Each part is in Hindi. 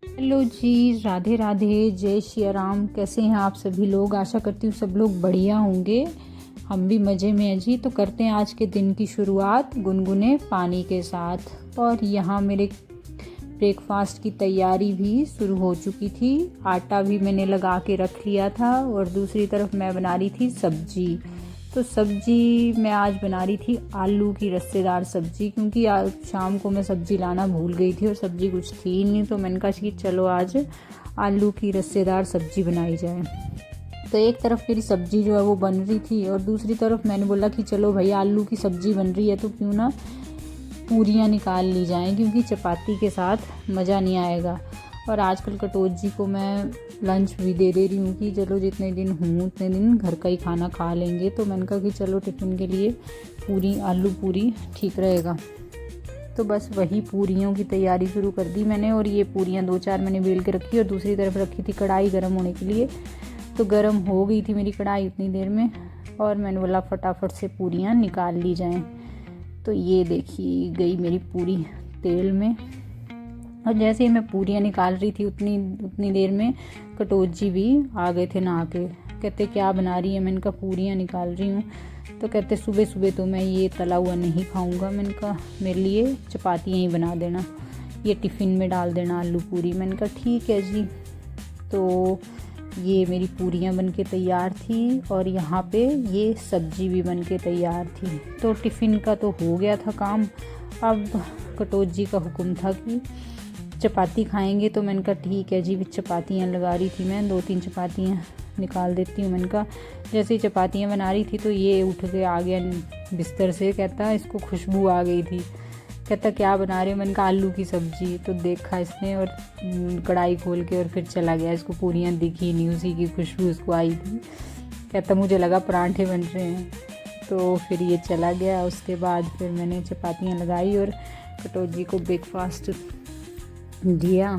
हेलो जी, राधे राधे, जय श्री राम। कैसे हैं आप सभी लोग? आशा करती हूँ सब लोग बढ़िया होंगे। हम भी मज़े में हैं जी। तो करते हैं आज के दिन की शुरुआत गुनगुने पानी के साथ। और यहाँ मेरे ब्रेकफास्ट की तैयारी भी शुरू हो चुकी थी। आटा भी मैंने लगा के रख लिया था और दूसरी तरफ मैं बना रही थी सब्जी। तो सब्जी मैं आज बना रही थी आलू की रस्सेदार सब्जी, क्योंकि आज शाम को मैं सब्जी लाना भूल गई थी और सब्जी कुछ थी नहीं। तो मैंने कहा कि चलो आज आलू की रस्सेदार सब्जी बनाई जाए। तो एक तरफ मेरी सब्जी जो है वो बन रही थी और दूसरी तरफ मैंने बोला कि चलो भाई आलू की सब्जी बन रही है तो क्यों ना पूरियाँ निकाल ली जाएं, क्योंकि चपाती के साथ मज़ा नहीं आएगा। और आजकल कटोच जी को मैं लंच भी दे रही हूँ कि चलो जितने दिन हूँ उतने दिन घर का ही खाना खा लेंगे। तो मैंने कहा कि चलो टिफ़िन के लिए पूरी आलू पूरी ठीक रहेगा। तो बस वही पूरियों की तैयारी शुरू कर दी मैंने। और ये पूरियाँ 2-4 मैंने बेल के रखी और दूसरी तरफ रखी थी कढ़ाई गर्म होने के लिए। तो गर्म हो गई थी मेरी कढ़ाई उतनी देर में और मैंने बोला फटाफट से पूरियाँ निकाल ली जाएँ। तो ये देखी गई मेरी पूरी तेल में। और जैसे ही मैं पूरियाँ निकाल रही थी उतनी देर में कटोच जी भी आ गए थे नहा के। कहते क्या बना रही है? मैंने कहा पूरियाँ निकाल रही हूँ। तो कहते सुबह सुबह तो मैं ये तला हुआ नहीं खाऊंगा। मैंने कहा मेरे लिए चपातियाँ ही बना देना, ये टिफ़िन में डाल देना आलू पूरी। मैंने कहा ठीक है जी। तो ये मेरी पूरियाँ बन के तैयार थी और यहाँ पे ये सब्जी भी बन के तैयार थी। तो टिफ़िन का तो हो गया था काम। अब कटोच जी का हुक्म था कि चपाती खाएंगे। तो मैंने कहा ठीक है जी। चपातियाँ लगा रही थी मैं, 2-3 चपातियाँ निकाल देती हूँ। मैंने कहा जैसे ही चपातियाँ बना रही थी तो ये उठ के आ गया बिस्तर से। कहता इसको खुशबू आ गई थी। कहता क्या बना रहे हो? मैंने कहा आलू की सब्जी। तो देखा इसने और कढ़ाई खोल के और फिर चला गया। इसको पूरियाँ दिखी नहीं, उसी की खुशबू उसको आई थी। कहता मुझे लगा पराठे बन रहे हैं। तो फिर ये चला गया। उसके बाद फिर मैंने चपातियाँ लगाई और कटोच जी को ब्रेकफास्ट दिया।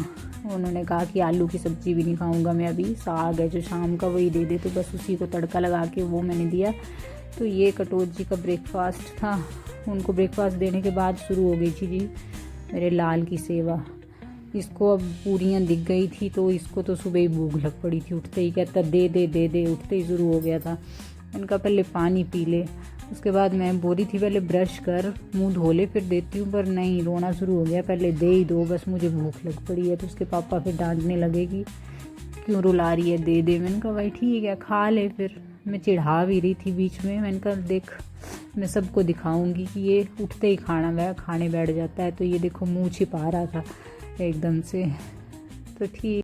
उन्होंने कहा कि आलू की सब्ज़ी भी नहीं खाऊंगा मैं, अभी साग है जो शाम का वही दे दे। तो बस उसी को तड़का लगा के वो मैंने दिया। तो ये कटोच जी का ब्रेकफास्ट था। उनको ब्रेकफास्ट देने के बाद शुरू हो गई थी जी मेरे लाल की सेवा। इसको अब पूरियाँ दिख गई थी तो इसको तो सुबह ही भूख लग पड़ी थी। उठते ही कहता दे दे दे दे, उठते ही शुरू हो गया था। मैंने कहा पहले पानी पी ले। उसके बाद मैं बोली थी पहले ब्रश कर, मुंह धो ले फिर देती हूँ, पर नहीं, रोना शुरू हो गया। पहले दे ही दो, बस मुझे भूख लग पड़ी है। तो उसके पापा फिर डांटने लगे कि क्यों रुला रही है, दे दे। मैंने कहा भाई ठीक है खा ले। फिर मैं चिढ़ा भी रही थी बीच में। मैंने कहा देख मैं सबको दिखाऊंगी कि ये उठते ही खाने बैठ जाता है। तो ये देखो मुँह छिपा रहा था एकदम से। तो ठीक